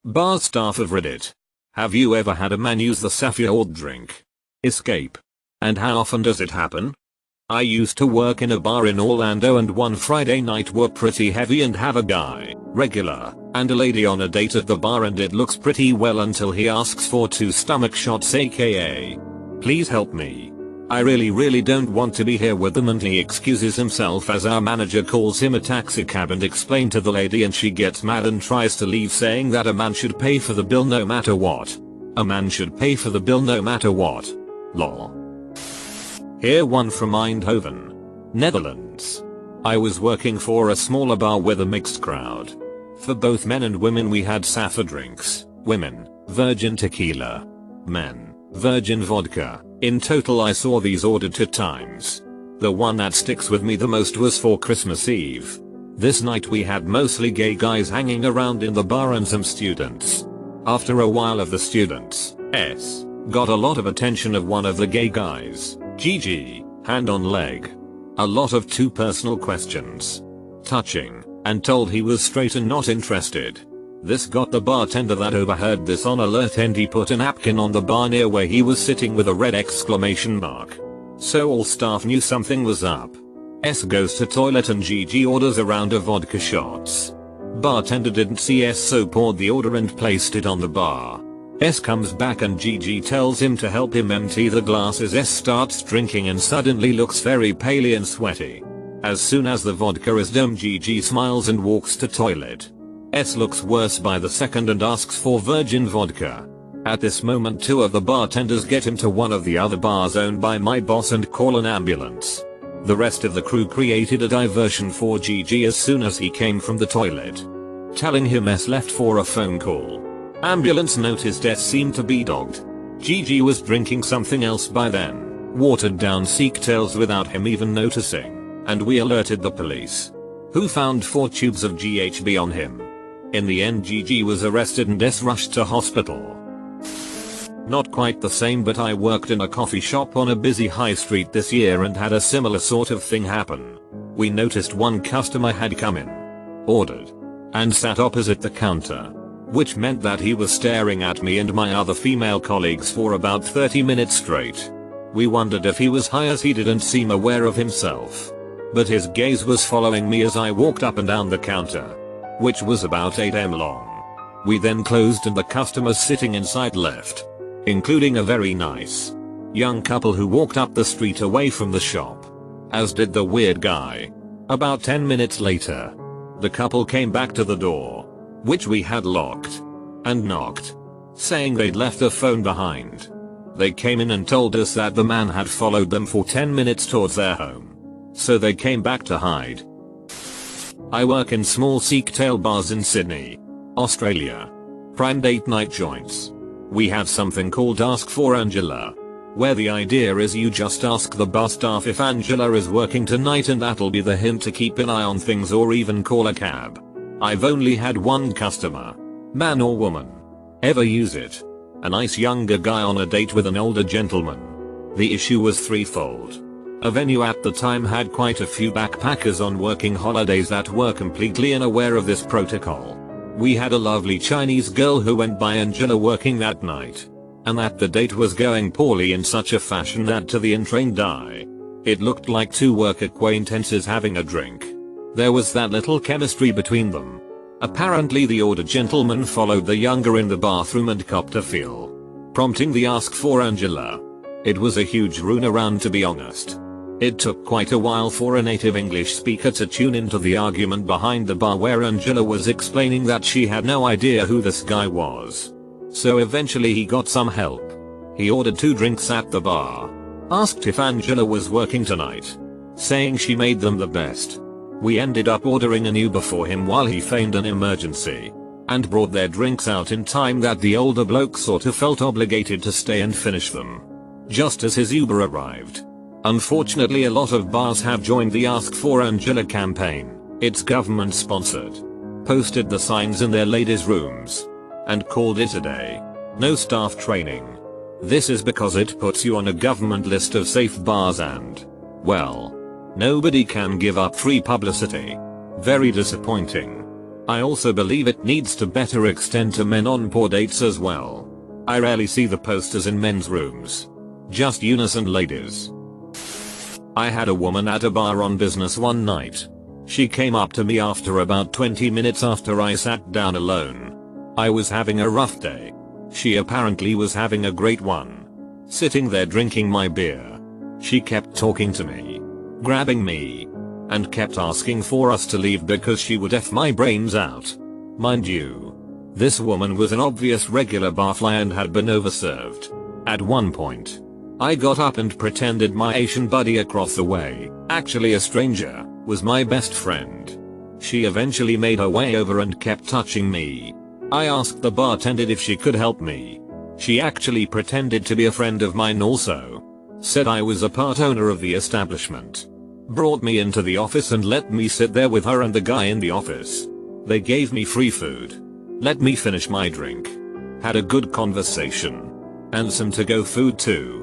Bar staff of Reddit. Have you ever had a man use the Safeword drink? Escape. And how often does it happen? I used to work in a bar in Orlando, and one Friday night were pretty heavy and have a guy, regular, and a lady on a date at the bar, and it looks pretty well until he asks for 2 stomach shots, aka, please help me. I really don't want to be here with them, and he excuses himself as our manager calls him a taxi cab and explain to the lady, and she gets mad and tries to leave, saying that a man should pay for the bill no matter what. A man should pay for the bill no matter what. Lol. Here one from Eindhoven, Netherlands. I was working for a smaller bar with a mixed crowd. For both men and women we had Safa drinks, women, virgin tequila, men, virgin vodka. In total I saw these ordered 2 times. The one that sticks with me the most was for Christmas Eve. This night we had mostly gay guys hanging around in the bar and some students. After a while of the students, got a lot of attention of one of the gay guys, GG, hand on leg. A lot of too personal questions. Touching, and told he was straight and not interested. This got the bartender that overheard this on alert, and he put a napkin on the bar near where he was sitting with a red exclamation mark. So all staff knew something was up. S goes to toilet and GG orders a round of vodka shots. Bartender didn't see S, so poured the order and placed it on the bar. S comes back and GG tells him to help him empty the glasses. S starts drinking and suddenly looks very pale and sweaty. As soon as the vodka is done, GG smiles and walks to toilet. S looks worse by the second and asks for virgin vodka. At this moment 2 of the bartenders get him to one of the other bars owned by my boss and call an ambulance. The rest of the crew created a diversion for GG as soon as he came from the toilet, telling him S left for a phone call. Ambulance noticed S seemed to be dogged. GG was drinking something else by then, watered down Sikh tales without him even noticing, and we alerted the police, who found 4 tubes of GHB on him. In the end GG was arrested and S rushed to hospital. Not quite the same, but I worked in a coffee shop on a busy high street this year and had a similar sort of thing happen. We noticed one customer had come in, ordered, and sat opposite the counter, which meant that he was staring at me and my other female colleagues for about 30 minutes straight. We wondered if he was high, as he didn't seem aware of himself, but his gaze was following me as I walked up and down the counter, which was about 8 m long. We then closed and the customers sitting inside left, including a very nice young couple who walked up the street away from the shop, as did the weird guy. About 10 minutes later, the couple came back to the door, which we had locked, and knocked, saying they'd left their phone behind. They came in and told us that the man had followed them for 10 minutes towards their home, so they came back to hide. I work in small Sikh tail bars in Sydney, Australia. Prime date night joints. We have something called Ask for Angela, where the idea is you just ask the bar staff if Angela is working tonight, and that'll be the hint to keep an eye on things or even call a cab. I've only had one customer, man or woman, ever use it. A nice younger guy on a date with an older gentleman. The issue was threefold. A venue at the time had quite a few backpackers on working holidays that were completely unaware of this protocol. We had a lovely Chinese girl who went by Angela working that night, and that the date was going poorly in such a fashion that to the untrained eye, it looked like 2 work acquaintances having a drink. There was that little chemistry between them. Apparently the older gentleman followed the younger in the bathroom and copped a feel, prompting the Ask for Angela. It was a huge runaround, to be honest. It took quite a while for a native English speaker to tune into the argument behind the bar, where Angela was explaining that she had no idea who this guy was. So eventually he got some help. He ordered 2 drinks at the bar, asked if Angela was working tonight, saying she made them the best. We ended up ordering an Uber for him while he feigned an emergency, and brought their drinks out in time that the older bloke sort of felt obligated to stay and finish them, just as his Uber arrived. Unfortunately, a lot of bars have joined the Ask for Angela campaign. It's government sponsored. Posted the signs in their ladies' rooms, and called it a day. No staff training. This is because it puts you on a government list of safe bars and, well, nobody can give up free publicity. Very disappointing. I also believe it needs to better extend to men on poor dates as well. I rarely see the posters in men's rooms. Just Eunice and ladies. I had a woman at a bar on business one night. She came up to me after about 20 minutes after I sat down alone. I was having a rough day. She apparently was having a great one. Sitting there drinking my beer. She kept talking to me. Grabbing me. And kept asking for us to leave because she would F my brains out. Mind you, this woman was an obvious regular barfly and had been overserved. At one point, I got up and pretended my Asian buddy across the way, actually a stranger, was my best friend. She eventually made her way over and kept touching me. I asked the bartender if she could help me. She actually pretended to be a friend of mine also. Said I was a part owner of the establishment. Brought me into the office and let me sit there with her and the guy in the office. They gave me free food. Let me finish my drink. Had a good conversation. And some to-go food too.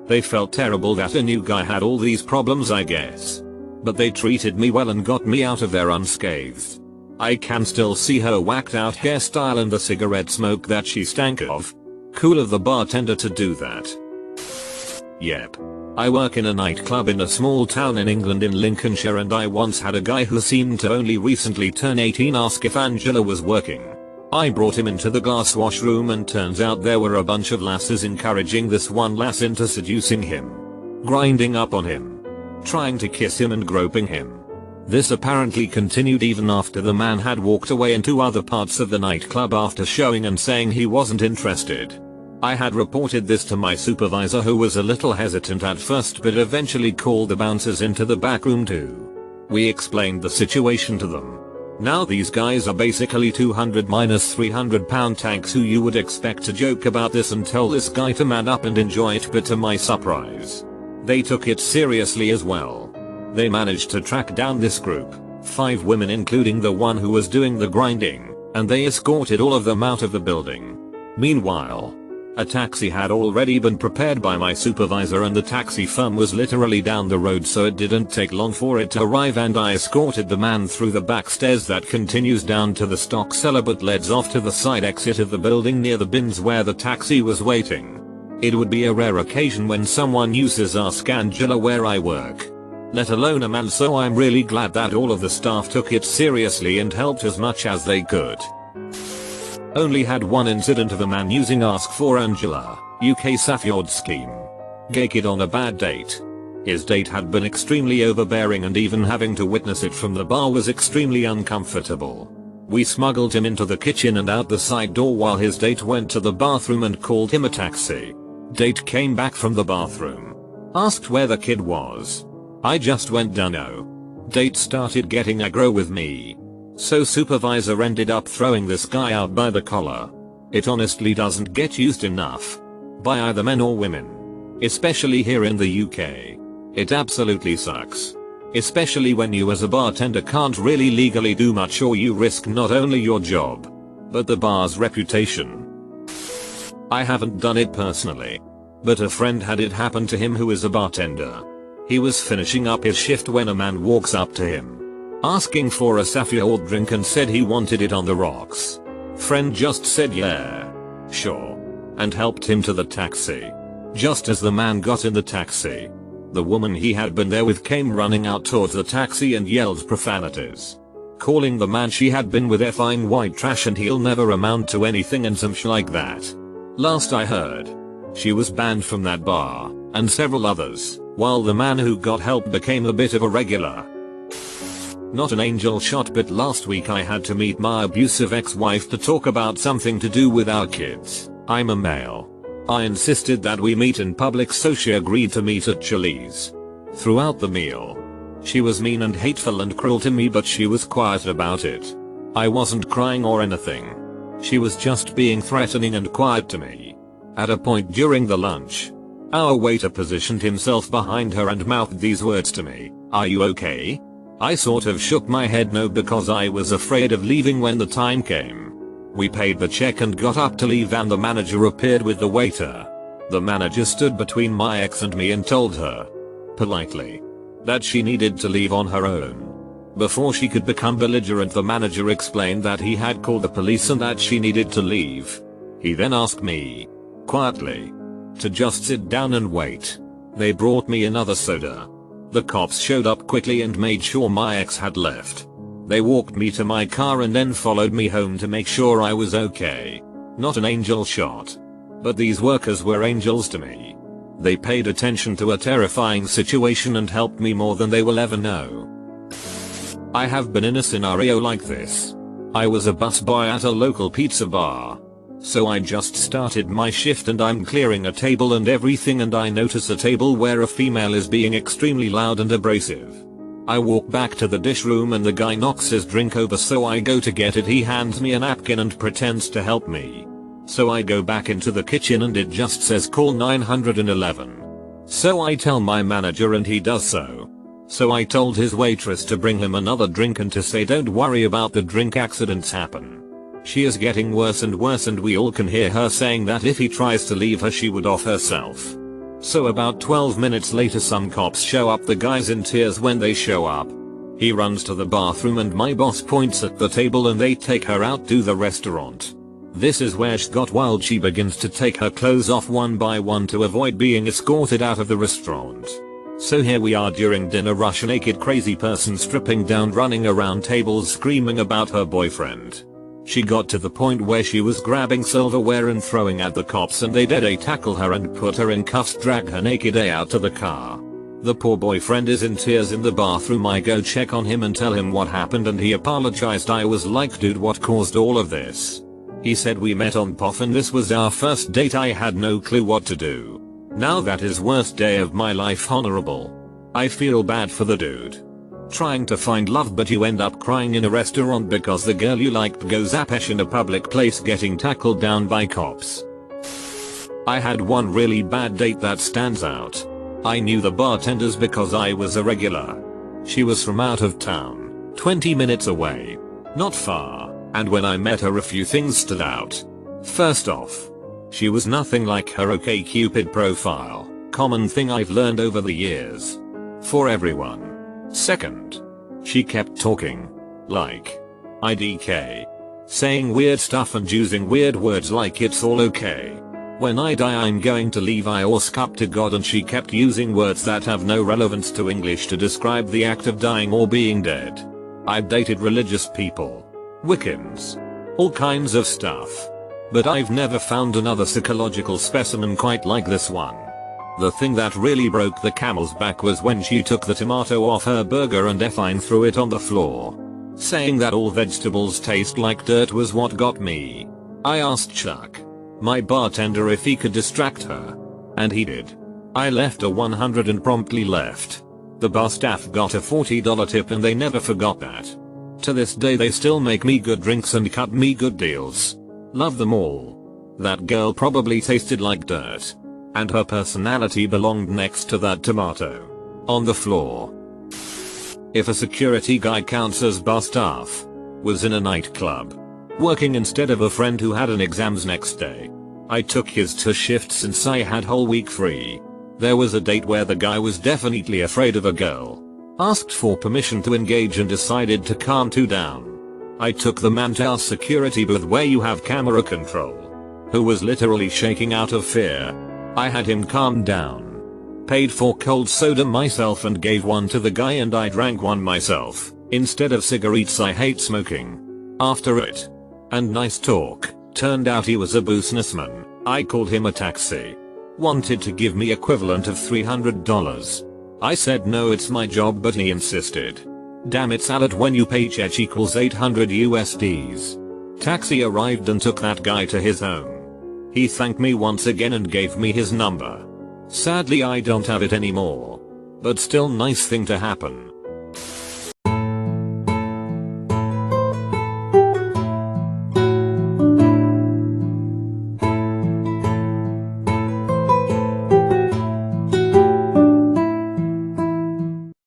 They felt terrible that a new guy had all these problems, I guess. But they treated me well and got me out of there unscathed. I can still see her whacked out hairstyle and the cigarette smoke that she stank of. Cool of the bartender to do that. Yep. I work in a nightclub in a small town in England in Lincolnshire, and I once had a guy who seemed to only recently turn 18 ask if Angela was working. I brought him into the glass washroom and turns out there were a bunch of lasses encouraging this one lass into seducing him. Grinding up on him. Trying to kiss him and groping him. This apparently continued even after the man had walked away into other parts of the nightclub after showing and saying he wasn't interested. I had reported this to my supervisor, who was a little hesitant at first but eventually called the bouncers into the back room too. We explained the situation to them. Now these guys are basically 200 minus 300 pound tanks who you would expect to joke about this and tell this guy to man up and enjoy it, but to my surprise, they took it seriously as well. They managed to track down this group, 5 women including the one who was doing the grinding, and they escorted all of them out of the building. Meanwhile, a taxi had already been prepared by my supervisor and the taxi firm was literally down the road, so it didn't take long for it to arrive, and I escorted the man through the back stairs that continues down to the stock cellar but leads off to the side exit of the building near the bins where the taxi was waiting. It would be a rare occasion when someone uses Ask Angela where I work. Let alone a man, so I'm really glad that all of the staff took it seriously and helped as much as they could. Only had one incident of a man using Ask for Angela, UK Safeword scheme. Gay kid on a bad date. His date had been extremely overbearing and even having to witness it from the bar was extremely uncomfortable. We smuggled him into the kitchen and out the side door while his date went to the bathroom and called him a taxi. Date came back from the bathroom. Asked where the kid was. I just went dunno. Date started getting aggro with me. So supervisor ended up throwing this guy out by the collar. It honestly doesn't get used enough. By either men or women. Especially here in the UK. It absolutely sucks. Especially when you as a bartender can't really legally do much, or you risk not only your job, but the bar's reputation. I haven't done it personally. But a friend had it happen to him who is a bartender. He was finishing up his shift when a man walks up to him. Asking for a Safeword drink and said he wanted it on the rocks. Friend just said yeah, sure, and helped him to the taxi. Just as the man got in the taxi, the woman he had been there with came running out towards the taxi and yelled profanities. Calling the man she had been with effing white trash and he'll never amount to anything and some sh like that. Last I heard, she was banned from that bar, and several others, while the man who got help became a bit of a regular. Not an angel shot, but last week I had to meet my abusive ex-wife to talk about something to do with our kids. I'm a male. I insisted that we meet in public, so she agreed to meet at Chili's. Throughout the meal, she was mean and hateful and cruel to me, but she was quiet about it. I wasn't crying or anything. She was just being threatening and quiet to me. At a point during the lunch, our waiter positioned himself behind her and mouthed these words to me, "Are you okay?" I sort of shook my head no, because I was afraid of leaving when the time came. We paid the check and got up to leave, and the manager appeared with the waiter. The manager stood between my ex and me and told her, politely, that she needed to leave on her own. Before she could become belligerent, the manager explained that he had called the police and that she needed to leave. He then asked me, quietly, to just sit down and wait. They brought me another soda. The cops showed up quickly and made sure my ex had left. They walked me to my car and then followed me home to make sure I was okay. Not an angel shot. But these workers were angels to me. They paid attention to a terrifying situation and helped me more than they will ever know. I have been in a scenario like this. I was a busboy at a local pizza bar. So I just started my shift and I'm clearing a table and everything, and I notice a table where a female is being extremely loud and abrasive. I walk back to the dish room and the guy knocks his drink over, so I go to get it. He hands me a napkin and pretends to help me. So I go back into the kitchen and it just says call 911. So I tell my manager and he does so. So I told his waitress to bring him another drink and to say don't worry about the drink, accidents happen. She is getting worse and worse and we all can hear her saying that if he tries to leave her she would off herself. So about 12 minutes later some cops show up. The guy's in tears when they show up. He runs to the bathroom and my boss points at the table and they take her out to the restaurant. This is where she got wild. She begins to take her clothes off one by one to avoid being escorted out of the restaurant. So here we are during dinner rush, a naked crazy person stripping down, running around tables screaming about her boyfriend. She got to the point where she was grabbing silverware and throwing at the cops, and they did tackle her and put her in cuffs, drag her naked out to the car. The poor boyfriend is in tears in the bathroom. I go check on him and tell him what happened and he apologized. I was like, dude, what caused all of this? He said we met on POF and this was our first date. I had no clue what to do. Now that is worst day of my life. Honorable. I feel bad for the dude. Trying to find love but you end up crying in a restaurant because the girl you liked goes apesh in a public place getting tackled down by cops. I had one really bad date that stands out. I knew the bartenders because I was a regular. She was from out of town, 20 minutes away. Not far, and when I met her a few things stood out. First off, she was nothing like her OkCupid profile, common thing I've learned over the years. For everyone. Second, she kept talking. Like. IDK. Saying weird stuff and using weird words like it's all okay. When I die I'm going to leave, I ask up to God, and she kept using words that have no relevance to English to describe the act of dying or being dead. I've dated religious people. Wiccans. All kinds of stuff. But I've never found another psychological specimen quite like this one. The thing that really broke the camel's back was when she took the tomato off her burger and effing threw it on the floor. Saying that all vegetables taste like dirt was what got me. I asked Chuck, my bartender, if he could distract her. And he did. I left a 100 and promptly left. The bar staff got a $40 tip and they never forgot that. To this day they still make me good drinks and cut me good deals. Love them all. That girl probably tasted like dirt. And her personality belonged next to that tomato. On the floor. If a security guy counts as bar staff. Was in a nightclub. Working instead of a friend who had an exams next day. I took his 2 shifts since I had whole week free. There was a date where the guy was definitely afraid of a girl. Asked for permission to engage and decided to calm down. I took the man to our security booth where you have camera control. Who was literally shaking out of fear. I had him calm down. Paid for cold soda myself and gave one to the guy, and I drank one myself. Instead of cigarettes, I hate smoking. After it. And nice talk. Turned out he was a businessman. I called him a taxi. Wanted to give me equivalent of $300. I said no, it's my job, but he insisted. Damn it, salad, when you pay check equals 800 USDs. Taxi arrived and took that guy to his home. He thanked me once again and gave me his number. Sadly I don't have it anymore. But still nice thing to happen.